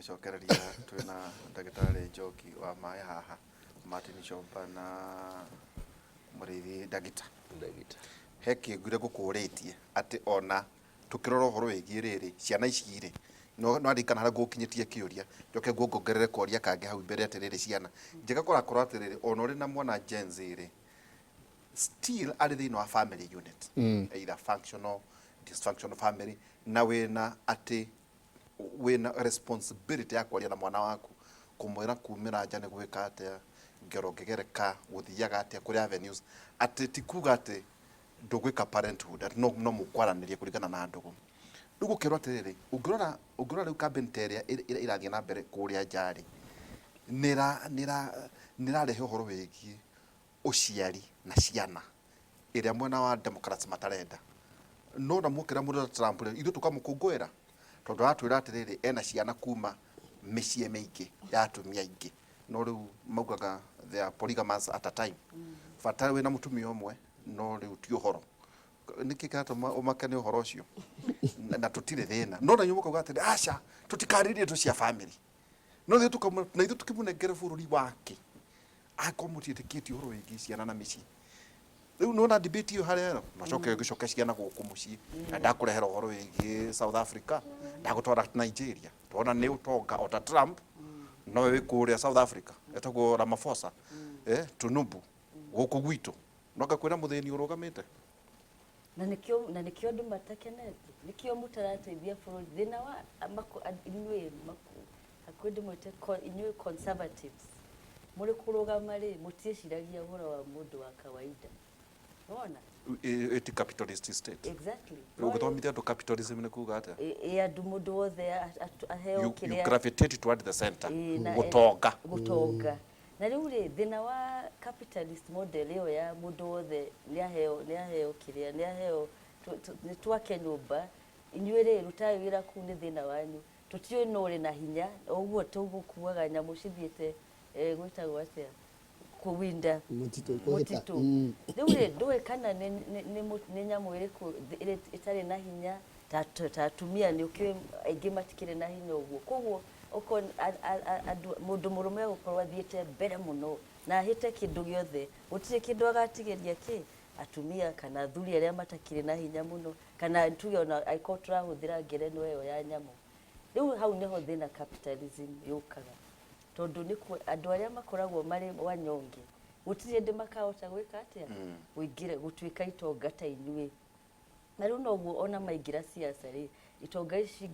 gucokereria twina ndagitari Njoki wa maĩ haha Martin Shomba na Murithi ndagita he kĩngire gũkũrĩtie atĩ ona tukirora ũhoro wĩgiĩ rĩrĩ ciana ici rĩ no arikana harĩa gũkinyĩtie kĩũria njoke nguongerere koria kange hau mbere atĩrĩrĩ ciana njega kũrakora atĩrĩrĩ ona ũrĩ na mwana Gen Z rĩ still arĩ thĩinĩ wa family unit either functional dysfunctional family na wĩna atĩ wĩna responsibility ya kwaria na mwana waku kumwĩra kumĩra nja nĩ gwĩka atĩa ngero ngĩgereka gũthiaga atĩa kũrĩ avenues atĩ ti kuga atĩ ndũgwĩka parenthood atĩ no mũkwaranĩria kũringana na ndũgũ rĩu gũkĩrwo atĩrĩrĩ ũngĩrora rĩu kambĩni ta ĩrĩa ĩrathiĩ na mbere kũrĩa njarĩ nĩrarehe ũhoro wĩgiĩ ũciari na ciana ĩrĩa mwena wa Democrats matarenda no na mũkĩra mũndũ Trump ithuĩ tũkamũkũngũĩra tondũ aratwĩra atĩrĩrĩ ena ciana kuma mĩciĩ mĩingĩ ya atumia aingĩ no rĩu maugaga they are polygamous at a time bata wĩna mũtumia ũmwe no rĩu ti ũhoro nĩkĩ kĩratũma ũmakane ũhoro ũcio na tũtirĩ thĩna no na nyumoka uga atĩrĩ aca tũtikarĩrie tu cia family no ithuĩ tũkĩmũnengere bũrũri wake akorwo mũtiĩtĩkĩtie ũhoro wĩgiĩ ciana na mĩciĩ rĩu nona debate iyo harĩa macoke gĩcoke ciana gũkũ mũciĩ na ndakũrehera ũhoro wĩgiĩ South Africa ndagũtwara Nigeria tona nĩ ũtonga ota Trump no wĩ kũrĩa South Africa etagwo Ramaphosa Tinubu gũkũ gwitũ no gakwĩra mũthĩni ũrũgamĩte na nikio andũ matakenete nikio mũtarateithia bũrũri thĩna wa inyuĩ hakwende mwĩte inyuĩ conservatives mũrĩ kũrũgama rĩ mũtiĩciragia ũhoro wa mũndũ wa kawaida unaona eti capitalist state exactly ũgũthomithia andũ capitalism nĩ kuga atĩa andũ mũndũ wothe aheo kĩrĩa you gravitate toward the center gũtonga na rĩu rĩ thĩna wa capitalist model ĩyo ya mũndũ wothe nĩaheo kĩrĩa nĩaheo twake nyũmba inyuĩ rĩ rutaĩ wĩra kũu nĩ thĩna wanyu tũtiũĩ no ũrĩ na hinya ũguo tũgũkuaga nyamũ cithiĩte gwĩtagwo atĩa kuwinda mutito rĩu rĩ ndũĩ kana nĩ nyamũ ĩrĩkũ ĩtarĩ na hinya ta atumia nĩ ũkĩũĩ aingĩ matikĩrĩ na hinya ũguo koguo uko mũndũ mũrũme gũkorwo athiĩte mbere mũno na ahĩte kĩndũ gĩothe gũtirĩ kĩndũ agatigĩria kĩ atumia kana athuri arĩa matakĩrĩ na hinya mũno kana tuge ona aiko tũrahũthĩra ngerenwa ĩyo ya nyamũ rĩu hau nĩho thĩna capitalism yũkaga tondũ nĩkuo andũ arĩa makoragwo marĩ wanyonge gũtirĩ ndĩ makahota gwĩka atĩa ũingĩre gũtuĩka itonga ta inyuĩ na rĩu noguo ona maingĩra siasa rĩ itonga ici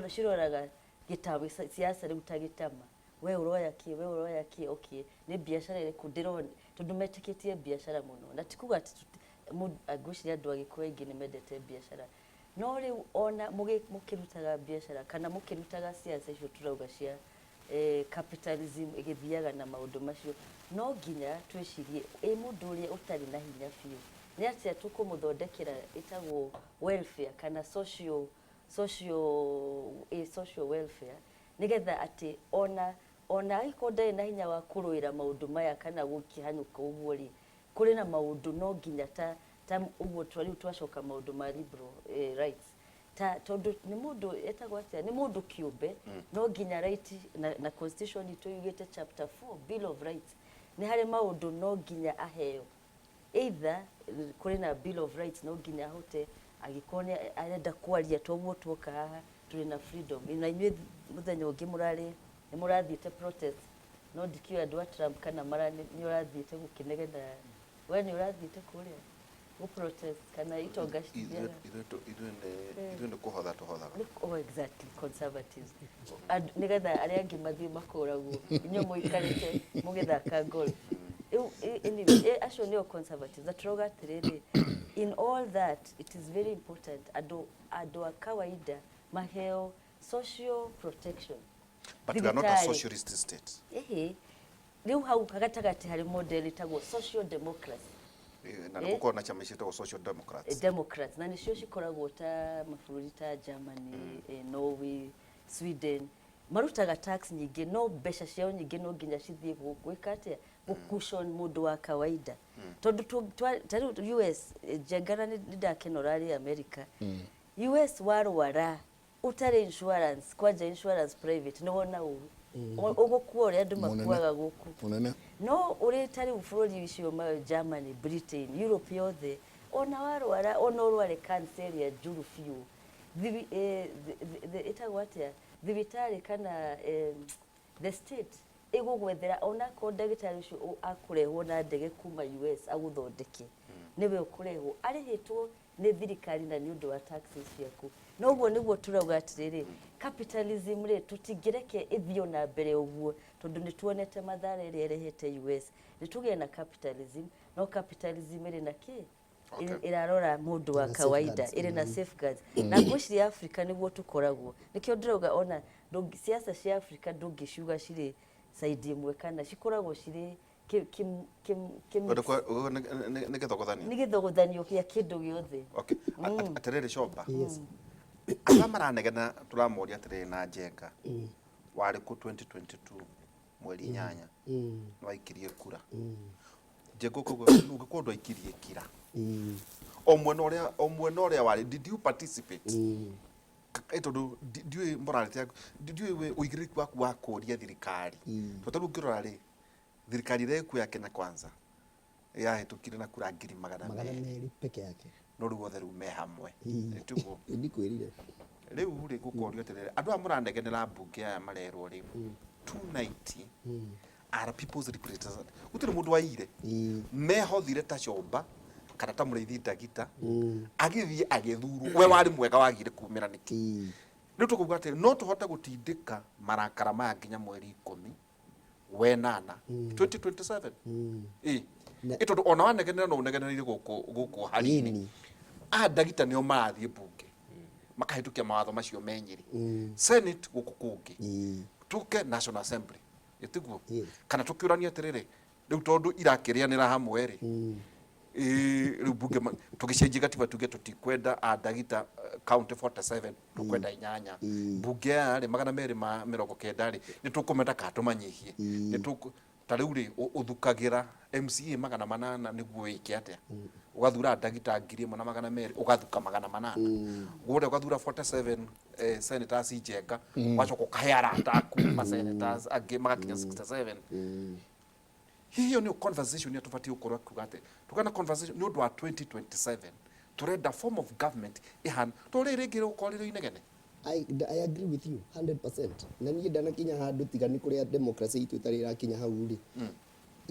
ciroraga gĩtawe siasa rĩu ta gĩtama we ũroya kĩ okay nĩ biacara ĩrĩkũ ndĩrona tondũ metĩkĩtie biacara mũno na tikuga atĩ ngwĩciria andũ agĩkũyũ aingĩ nĩ mendete biacara no rĩu ona mũkĩrutaga biacara kana mũkĩrutaga siasa icio turauga cia capitalism igithiaga na maũndũ macio no nginya twĩcirie mũndũ ũrĩa ũtarĩ na hinya biũ nĩ atĩa tũkũmũthondekera ĩtagwo welfare kana social welfare nigetha atĩ ona iko ndari na hinya wa kũrũĩra maũndũ maya kana gũkĩhanyũka ũguo rĩ kũrĩ na maũndũ no nginya ta ũguo rĩu twacoka maũndũ ma liberal rights tondũ nĩ mũndũ etagwo atĩa nĩ mũndũ kĩũmbe no nginya right na constitution itũ yugĩte chapter 4 bill of rights nĩ harĩ maũndũ no nginya aheo either kũrĩ na bill of rights no nginya ahote agĩkorwo arenda kwaria toguo tuoka haha tũrĩ na freedom na inyuĩ mũthenya ũngĩ nĩ mũrathiĩte protest no ndikĩũĩ andũ a Trump kana nĩ ũrathiĩte gũkĩnegena we nĩ ũrathiĩte kũrĩa protest kana itonga ithuĩ nĩ kũhotha tũhothaga oh exactly conservatives nigetha arĩa angĩ mathiĩ makoragwo inyuĩ mũikarĩte mũgĩthaka golf anyway acio nĩo conservatives atũrauga atĩrĩrĩ in all that it is very important andũ a kawaida maheo social protection but we are not a socialist state rĩu hau gatagatĩ harĩ model ĩtagwo social democracy na nĩgũkorwo na chama ciĩtagwo social democrats na nĩcio cikoragwo ta mabũrũri ta Germany Norway Sweden marutaga tax nyingĩ no mbeca ciao nyingĩ no nginya cithiĩ gwĩka atĩa gũkushon mũndũ wa kawaida tondũ US jengana nĩ ndakenora rĩ America US warwara utare insurance kwanja insurance private no wona ugukua uri andu makuaga guku no uri tari bũrũri icio ma Germany, Britain, Europe yothe ona warwara ona urware cancer ya njuru biũ itagwo atia thibitari kana the state igugwethera ona ko ndagĩtarĩ ucio akurehwo na ndege kuma US aguthondeke niwe ukurehwo arihitwo ni thirikari na ni undu wa taxes ciaku no guo niguo turauga atiriri capitalism ri tutingireke ithio na mbere uguo tondu ni tuonete mathara iri irehete US ni tugie na capitalism no capitalism iri na ki irarora mundu wa kawaida iri na safeguards na ngwiciria Africa niguo tukoragwo nikio ndirauga ona siasa cia Africa ndungiciuga ciri side imwe kana cikoragwo ciri nigithogothanio kia kindu giothe atiriri Shomba aba maranegena turamoria atiriri na Njenga wari ku 2022 mweri 8 no aikirie kura Njenga ko ndo aikirie kira omwe oria wari did you participate tondu ndiwe morality ndiwe uigiriku waku wa kuria thirikari totaru ngirora ri thirikari reku ya Kenya Kwanza yahitukire na kura 200 peke yake no riu othe riu me hamwe nitugo ndikwirire riu ri gukorio atiriri andu amurandegenera mbunge aya marerwo riu 290 are people's representatives gutire mundu waire mehothire ta Shomba kana ta Mũrĩithi Ndagita agithie agithuru we wari mwega wagire kumira niki riu tukuga atiri no tuhote gutindika marakara maya nginya mweri 10 wenana 2027 itondo ona wanegenera no unegenereire guku harini Ndagita nio marathie mbunge makahitukia mawatho macio menyiri Senate guku kungi tuke National Assembly itiguo kana tukiurania atiriri riu tondu irakirianira hamwe ri riu mbunge tugicenjia gatiba tuge tutikwenda Ndagita county 47 tukwenda 8 mbunge ari 290 ri ni tukumenda ka tumanyihie ni tariu ri uthukagira MCA 800 niguo wiki atia ugathura Ndagita 1200 ugathuka 800 gure ugathura 47 senators Njenga wacoka kahera ataku ma senators age magakinya 67 hiyo ni conversation ya tufati ukorwa kugate tukana conversation no do 2027 turenda form of government ihan turirigire ukoriro inegene I agree with you 100%. Na niĩ ndanakinya handu tigani kuria democracy itu itari irakinya hau ri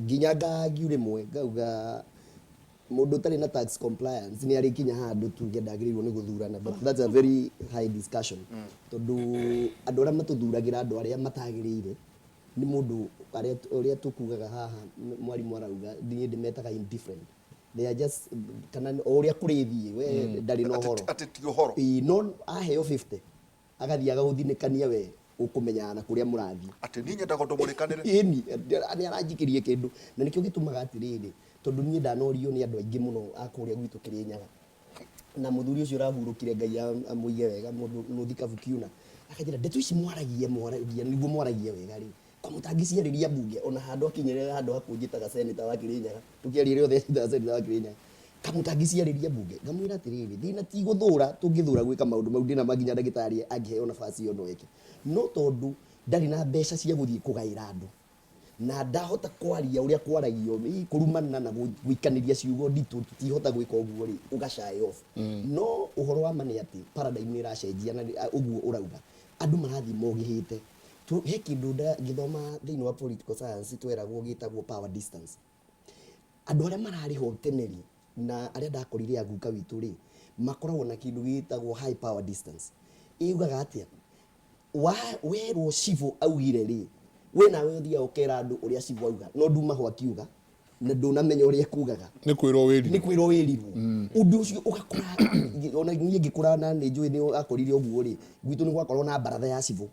nginya ngagiu rimwe ngauga mundu tari na tax compliance ni arikinya handu tuge ndagĩrĩirwo ni guthurana but that's a very high discussion tondu andu aria matuthuragira andu aria matagĩrĩire ni mundu aria tukugaga haha mwarimu arauga niĩ ndimetaga indifferent they are just kana oria kurithie we ndari no horo ati ti horo no aheo 50 agathia agauthinikania we ukumenya na kuria murathi ati ni nyenda gondomurikanire ni aranjikirie kindu na nikio gitumaga atiriri tondu niĩ ndanorio ni andu aingi muno akuria gwitu Kirinyaga na muthuri ucio rahurukire Ngai amuige wega muthi Kabukiuna akajira ndeto ici mwaragia niguo mwaragia wega ri kamutangiciariria mbunge ona handu akinyerera handu hakunjitaga senator wa Kirinyaga tukiaria othe senator wa Kirinyaga kamutangiciariria mbunge ngamwira atiriri thina ti guthura tungithura gwika maundu mau ndina maginya ndagitari angiheo nafasi iyo no eke no tondu ndari na mbeca cia guthii kugaira andu na ndahota kwaria uria kwaragio kurumana na gwikaniria ciugo nditu tutihota gwika uguo ri ugashae off no uhoro wa mani ati paradigm ni iracenjia na uguo urauga andu marathi mogihite he kindu ngithoma thiini wa political science tweragwo gitagwo power distance andu aria marariho teneri na aria ndakorire aguka witu ri makoragwo na kindu gitagwo high power distance iugaga atia werwo civo augire ri we nawe thia ukera andu uria civo auga no nduma ho akiuga na ndunamenya uria kugaga ni kwirwo wiriru undu ucio ugakora ona niĩ ngikura na nĩ njui ni akorire uguo ri gwitu ni gwakorwo na baratha ya civo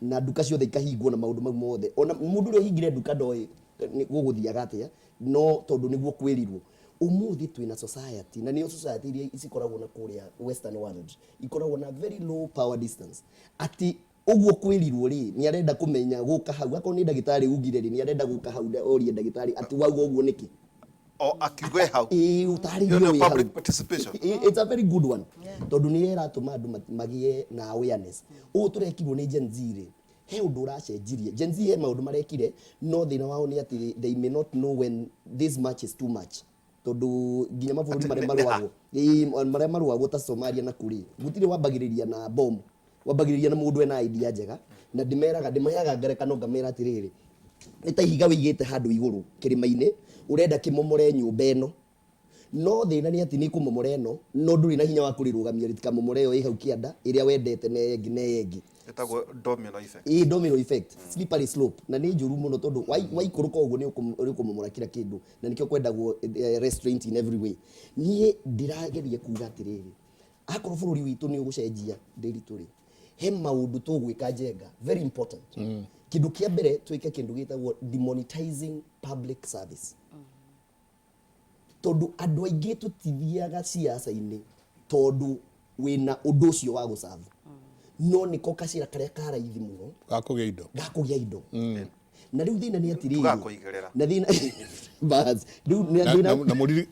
na nduka ciothe ikahingwo na maundu mau mothe ona mundu uri hingire nduka ndoi ni guguthiaga atia no tondu niguo kwirirwo umuthi twina society na niyo society iria isikoragwo na kuria western world ikoragwo na very low power distance ati uguo kwirirwo ri ni arenda kumenya guka hau akoni ndagitari ugire ri ni arenda guka hau orie ndagitari ati wauga uguo niki o akiuga hau utari yo public participation it's a very good one tondu ni iratuma andu magie na awareness o turekirwo ni Gen Z ri he undu uracenjirie Gen Z he maundu marekire no thina wao ni ati they may not know when this much is too much tondu nginya mabũrũri maria marũagwo ta Somalia na kuri gutire wambagiriria na bomb wambagiriria na mundu ena idea njega na ndimayaga ngerekano ngamera atiriri ni ta ihiga wigite handu iguru kirima-ini urenda kimomore nyumba eno no thina ni ati ni kumomora eno no nduri na hinya wa kurirugamia ritikamomore yo ihau kianda iria wendete na yengi etagwo domino effect domino effect slippery slope na ni njuru muno tondu waikuruka uguo ni ukumomora kila kindu na nikio kwendagwo restraint in every way nie ndirageria kuga atiriri akorwo bũrũri witu ni ugucenjia ndirituri he maundu tugwika njenga very important kindu kia mbere twike kindu gitagwo demonetizing public service tondu andu aingi tutithiaga siasa-ini tondu wina undu ucio wa gucavu no niko kacira karia karaithi muno gakugia indo na riu thina ni atiriri na thina bas riu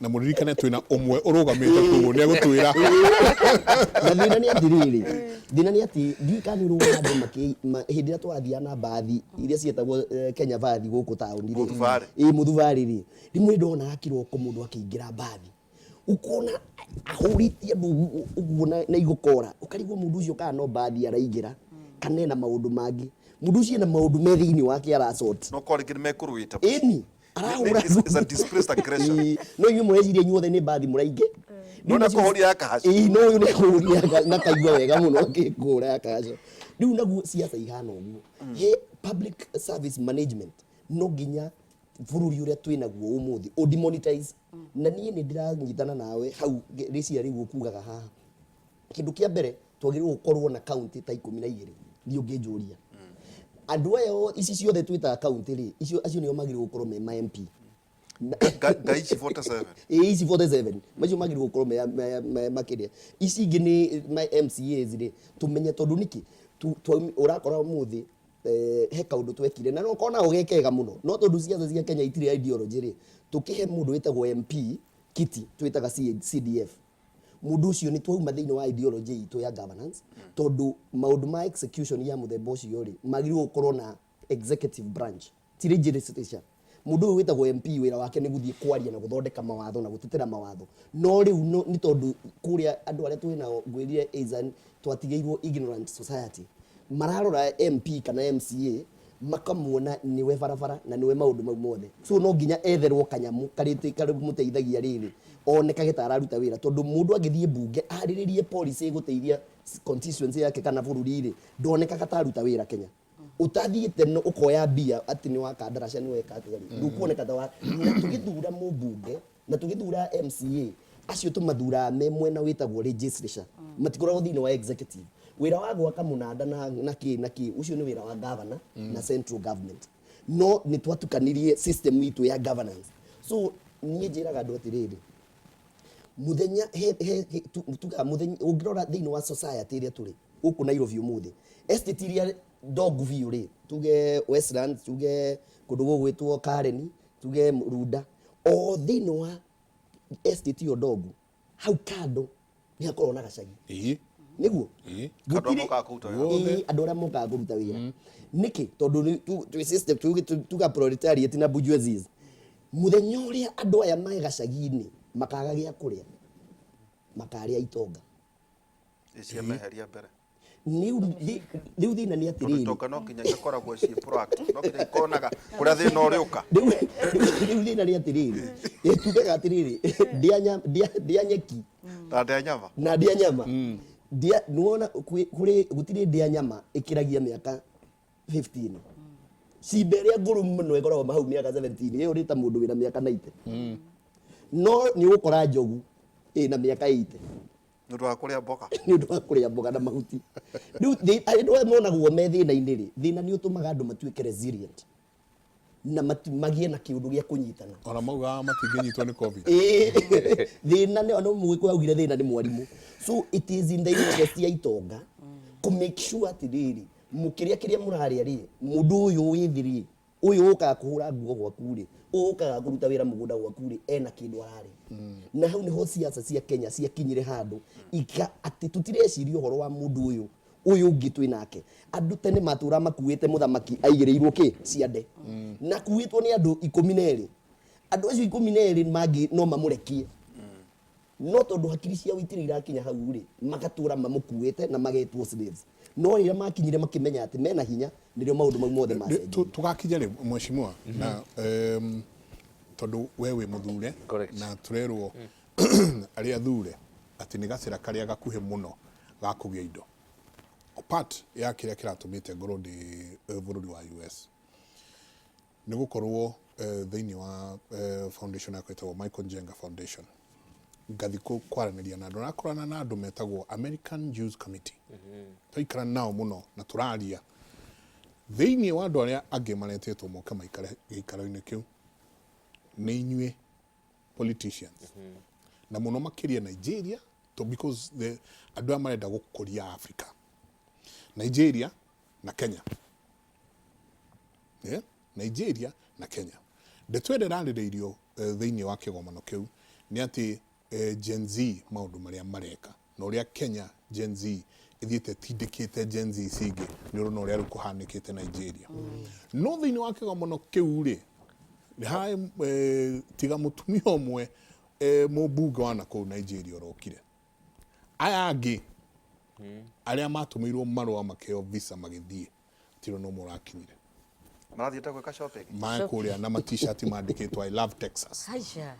na muririkane twina umwe urugamite kuo ni agutwira na thina ni atiriri thina ni ati ndikani ruga andu hindi ria twathia na bathi iria cietagwo Kenya bathi guku tauni ri muthuvari ri rimwe ndona akiroko mundu akiingira bathi ukona ahuritie andu uguo na igukora ukarigwo mundu ucio kana no bathi araingira kana na maundu mangi mundu ucio na maundu me thiini wake arasort no kori kiri mekuruita eni arahura is a displaced aggression no yu mweciria nyuothe ni bathi muraingi no na kuhoria akahacu no yu ni kuhoria na kaigua wega muno akikura akahacu riu naguo siasa ihana uguo he public service management no ginya bũrũri uria twinaguo umuthi o demonetize na nie ni ndiranyitana nawe hau rĩcia rĩu kugaga haha kindu kia mbere twagĩrĩirwo gũkorwo na county ta 12 ndio ngĩnjũria andu ayo ici ciothe twita county ri icio acio nĩo magĩrĩirwo gũkorwo me ma MP gaici 47 ici 47 macio magĩrĩirwo gũkorwo me makiria ici ingĩ ni ma MCAs ri tumenye tondu niki urakora muthi he kaundu twekire na no kona ugekega muno no tondu ciatho cia Kenya itire ideology ri tukihe mundu witagwo MP kiti twitaga CDF mundu ucio ni twauma thiini wa ideology itu ya governance tondu maundu ma execution ya muthemba ucio ri magĩrĩirwo gũkorwo na executive branch ti legislature mundu witagwo MP wira wake ni guthie kwaria na guthondeka mawatho na gutetera mawatho no riu ni tondu kuria andu aria twina ngwirire izan twatigeirwo ignorant society mararora MP kana MCA makamuona niwe barabara na niwe maundu mau mothe so no nginya etherwo kanyamu karite muteithagia riri oneka gitararuta wira tondu mundu agithie bunge ariririe policy guteithia constituency yake kana bũrũri ri ndoneka gataruta wira Kenya utathiite no ukoya bia ati ni wakandarasha ni weka atari ndukuoneka ta wa tugithura mubunge na tugithura MCA acio tumathura me mwena witagwo legislature matikoragwo thini wa executive wira wa gwaka munanda na ki ucio ni wira wa governor na central government no ni twatukanirie system itu ya governance so nie njiraga andu atiriri muthenya tuga muthenya ungirora thini wa society iria turi guku Nairobi umuthi estate iria dog view ri tuge Westlands tuge kundu gugwitwo Karen tuge Runda o thini wa estate yo dog hau kando ni hakorwo na gacagi niguo andu aria mokaga kuruta wira niki tondu twi system tuga proletariat na bourgeoisie muthenya uria andu aya mai gacagi-ini makaga gia kuria makaria itonga icio meheria mbere riu thina ni atiriri toka no kinya ikoragwo ci proact no kinya ikonaga kuria thina uri uka riu thina ni atiriri tugaga atiriri ndia nyeki na ndia nyama dia nuona kuri gutire ndia nyama ikiragia miaka 15 ciberia nguru muno ikoragwo mahau miaka 17 iyo rita mundu wina miaka 90 no ni ukora njogu na miaka 80 ndu wa kuria mboga na mahuti riu andu monagwo me thina-ini ri thina ni utumaga andu matuike resilient na magie na kiundu gia kunyitana ona mauga matinginyitwo ni covid thina ni ono mwiko augire thina ni mwarimu so it is in the interest ya itonga to make sure ati riri mukiria kiria muraria ri mundu uyu withiri uyu ukaga kuhura nguo gwaku ri ukaga kuruta wira mugunda gwaku ri ena kindu arari na hau niho siasa cia Kenya cia kinyire handu ika ati tutireciria horo wa mundu uyu ungi twi nake andu tene matura makuite muthamaki aigireirwo ki ciande na kuitwo ni andu 12 andu acio 12 magi no mamurekie no tondu hakiri cia witiri irakinya hau ri magatura mamukuite na magetwo slaves no ira makinyire makimenya ati mena hinya nirio maundu mau mothe macenjia tugakinya ri mheshimiwa na tondu wewe muthure na turerwo ari athure ati ni gacira karia gakuhe muno gakugia indo part ya kiria kiratumite ngoro ndi bũrũri wa US ni gukorwo thiini wa foundation yakwetwo Michael Njenga Foundation ngathi kwaraniria na andu nakorana na andu metagwo American Jews Committee toikara nao muno na turaria thiini wa andu aria angi maretetwo moka maikare gikaro-ini kiu ni inyue politicians na muno makiria Nigeria because the andu marenda gukuria Africa Nigeria na Kenya Nigeria na Kenya ndetwende rarireirio thiini wa kigomano kiu ni ati Gen Z maundu maria mareka na uria Kenya Gen Z ithiete tindikite Gen Z singi ni urona uria rukuhanikite Nigeria no thiini wa kigomano kiu ri ni hai tiga mutumia omwe mubunge wana ku Nigeria rokire aya angi aria matumirwo marua makeo visa magithie tiro no murakinyire marathiete gwika shopping makuria na t-shirt mandikitwo I love Texas Aisha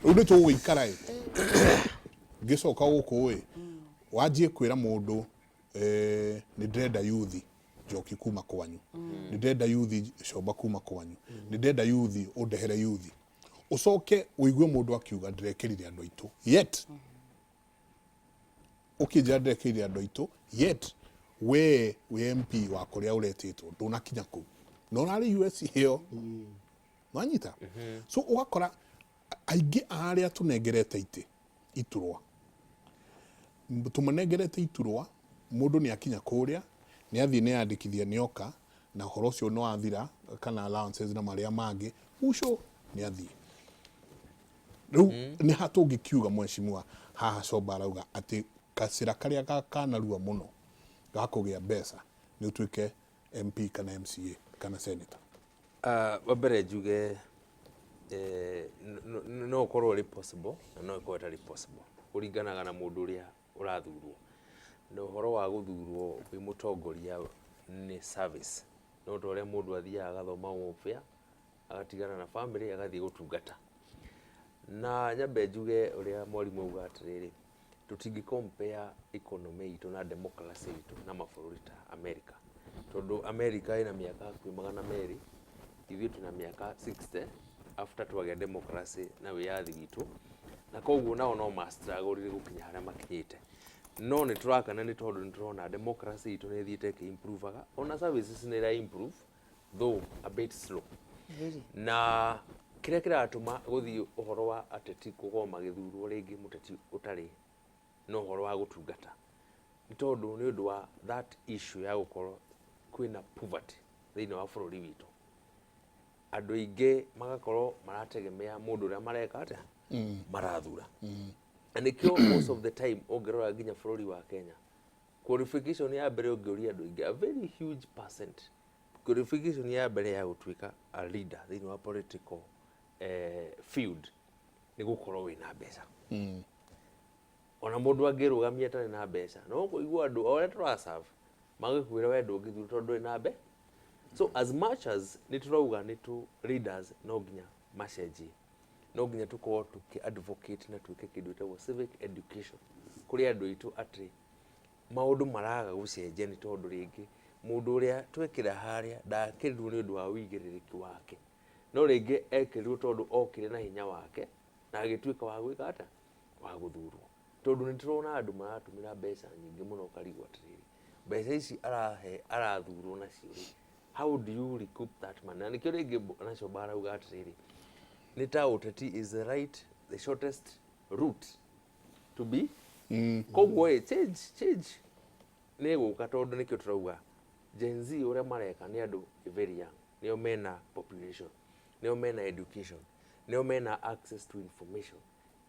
undu tu wikara gicoka guku wajie kwira mundu ni ndrenda yuthi njoki kuma kwanyu ni ndrenda yuthi coba kuma kwanyu ni ndrenda yuthi undehere yuthi ucoke uigue mundu akiuga ndirekirire andu aitu yet ukija ndirekirire andu aitu yet we MP wa kuria uretitwo ndunakinya ku no rari US hiyo mwanyita so ugakora aingi aria tunengerete ite iturwa tumanengerete iturwa mundu ni akinya kuria ni athie ni andikithia nioka na horo cio no athira kana allowances na maria mangi ucio ni athie riu ni hatungi kiuga mheshimiwa haha coba arauga ati kacira karia gakanarua muno gakugia mbeca ni utwike MP kana MCA kana senator wabere njuge no korwo ri possible na no ikorwo tari possible kuringanaga na mundu uria urathurwo no horo wa guthurwo wi mutongoria ni service no tore mundu athia agathoma mupya agatigana na family agathie gutungata na nyambe njuge uria mwarimu uga atiriri tutingi compare economy itu na democracy itu na mabũrũri ta America tondu America ina miaka kwa magana meri ithuĩ tuna miaka 60 after twagĩa democracy na wiyathi witu na koguo nao no mastruggle gukinya haria makinyite no ni turakana ni tondu ni turona democracy itu ni thiite ki improveaga ona services ni ra improve though a bit slow na kiria kiratuma guthii uhoro wa ateti kugoma githurwo ringi muteti utari no horo wa gutungata ni tondu ni undu wa that issue ya gukorwo kwina poverty thiini wa bũrũri witu andu ingi magakorwo marategemea mundu uria mareka atia marathura and ikio most of the time ongerora nginya bũrũri wa Kenya qualification ya mbere ongeria andu ingi a very huge percent qualification ya mbere ya gutwika a leader thiini wa political field ni gukorwo wina mbeca ona mundu angirugamia tari na mbeca no kuigua andu ore turaserve magakwira wendo ngithuru tondu ina mbe so as much as niturauga nitu leaders no nginya macenjie no nginya tukorwo tuki advocate na twike kindu itagwo civic education kuri andu itu ati maundu maraga gucenjia ni tondu ringi mundu uria twekira haria ndakirirwo ni undu wa wigiririki wake no ringi ekirirwo tondu okire na hinya wake na agitwika wa gwika ata wa guthurwo tondu ni turona andu maratumira mbeca nyingi muno karigwa atiriri mbeca ici arathurwo nacio ri how do you recoup that money and kio ringi nacio barauga atiriri ni ta uteti is the shortest route to be koguo change ni guka tondu nikio turauga Gen Z uria mareka ni andu very young nio mena population nio mena education nio mena access to information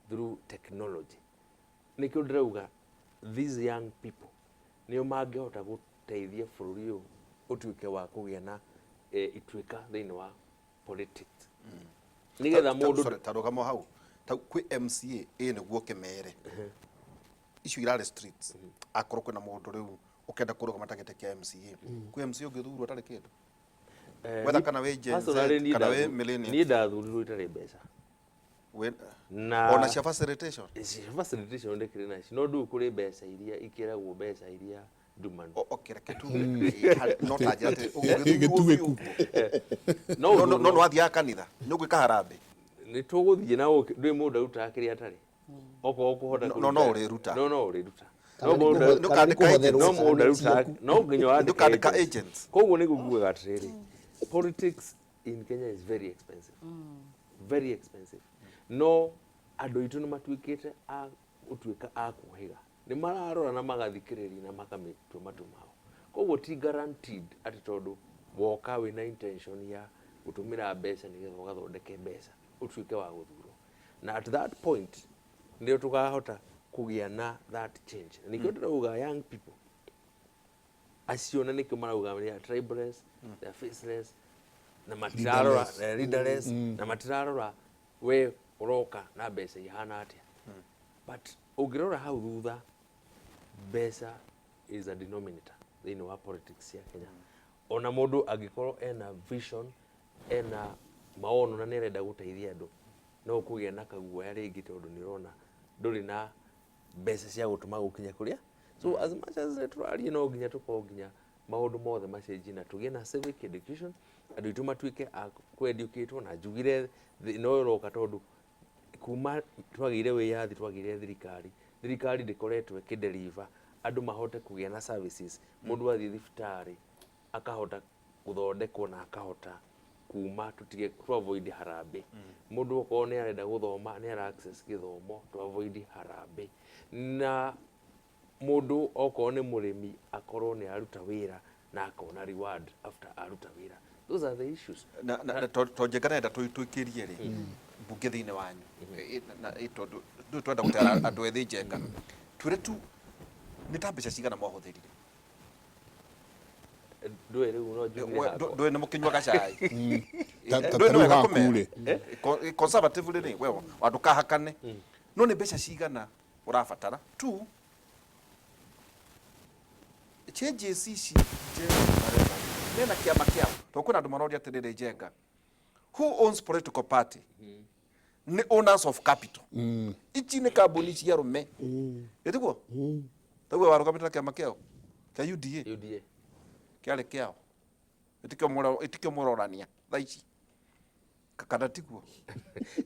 through technology nikio ndirauga these young people nio mangehota guteithia bũrũri ũyũ utuike wa kugia na ituika thiini wa politics nigetha mundu tarugamo hau kwi MCA niguo kimere icio irare streets akorwo kwina mundu riu ukenda kurugama tagete kia MCA kwi MCA ungithurwo tari kindu whether kana we Gen Z kana we millennial ni ndathurirwo itari mbeca na ona cia facilitation ndikiri nacio no ndu kuri mbeca iria ikiragwo mbeca iria ndumanu okireke tu no tajate ungithurwo no wathia kanitha nugwika harambe ni tuguthie na ndwi mundu aruta kiri atari oko kuhota no uriruta no uriruta no mundu aruta no nginya andika agents koguo ni guguaga atiriri politics in Kenya is very expensive very expensive no andu itu ni matuikite a utuika a kuhiga ni mararora na magathikiriria na makamitua matu mao koguo ti guaranteed ati tondu woka wina intention ya gutumira mbeca nigetha ugathondeke mbeca utuike wa guthurwo na at that point ndio tukahota kugia na that change nikio ndauga young people aciona nikio marauga ya tribeless they are faceless na matirarora leaderless na matirarora we uroka na mbeca ihana atia but ungirora hau thutha mbeca is a denominator thiini wa politics ya Kenya ona mundu agikorwo ena vision ena maono na nirenda guteithia andu no kugia na kaguoya ringi tondu nirona nduri na mbeca cia gutuma gukinya kuria so as much as turarie no nginya tukonginya maundu mothe macenjie na tugie na civic education andu itu matuike ku educate na njugire no roka tondu kuma twagire wiyathi twagire thirikari ndikoretwe kideliver andu mahote kugia na services mundu athie thibitari akahota guthondekwo na akahota kuma tutige to avoid harambe mundu uko ni arenda guthoma ni ara access githomo to avoid harambe na mundu oko ni murimi akorwo ni aruta wira na akona reward after aruta wira those are the issues na to njegana tuikirie ri mbunge thiini wanyu na tondu twenda gutera andu ethi njenga twire tu ni ta mbeca cigana mwahuthirire ndwe riu no njugire ndwe ni mukinywa gacai ndwe no hakure conservatively ni wewe wandu kahakane no ni mbeca cigana urabatara tu changes ici nena kiama kiao to kuna andu maroria atiriri njenga who owns political party ni owners of capital ichi ni kambuni cia rume etiguo taguo warugamira kiama kiao kia UDA kiale kiao itikio murorania thaici kana tiguo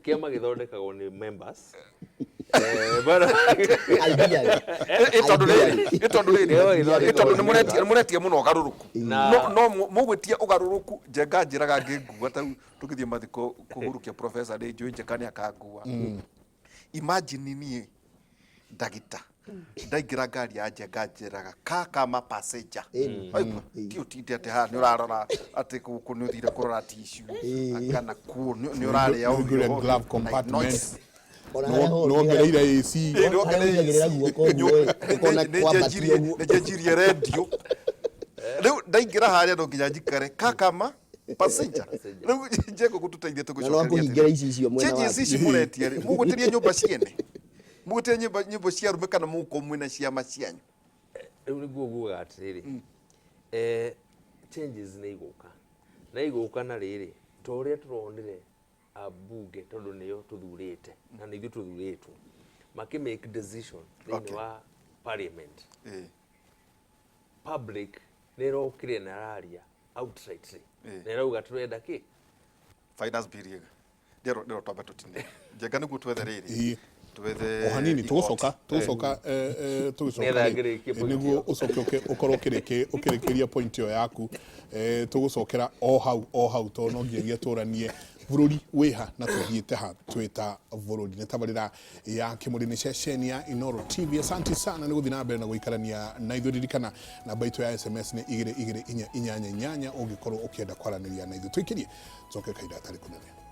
kiama githondekagwo ni members bara itondu ni muretie muno ugaruruku no mugwitia ugaruruku njenga njiraga ngingua ta tukithie mathiko kuhurukia professor de Joy Njekani akangua imagine ni ndagita ndaingira ngari ya njenga njiraga kama passenger aigua ti utinde ati ha ni urarora ati guku ni uthire kurora tissue kana ku ni urare ya glove compartment no ngereire AC nejejirie radio riu ndaingira haria no nginya njikare kama passenger riu njeko gututeithia tugucokeria ici muretie ri mugutirie nyumba ciene mugutirie nyumba cia rume kana muko mwina ciama cianyu riu niguo nguga atiriri changes na iguka na riri to uria turonire abunge tondu niyo tuthurite na nithu tuthuritwo maki make decision thiini wa parliament public nirokire na raria outrightly nirauga turenda ki finance bill ndero twamba tutinde njenga niguo twethe riri twethe hanini tugucoka niguo ucoke ukorwo ukirikiria point yo yaku tugucokera o hau to no nginya turanie bũrũri wĩha na tũthiĩte ha twĩta bũrũri nĩ tabarĩra ya kĩmũrĩ nĩ ceceni ya Inooro TV. Asante sana nĩ gũthiĩ na mbere na gũikarania na ithuĩ. Ririkana namba itũ ya SMS nĩ 224888 ũngĩkorwo ũkĩenda kwaranĩria na ithuĩ. Twĩkĩrie tũcoke kahinda gatarĩ kũnene.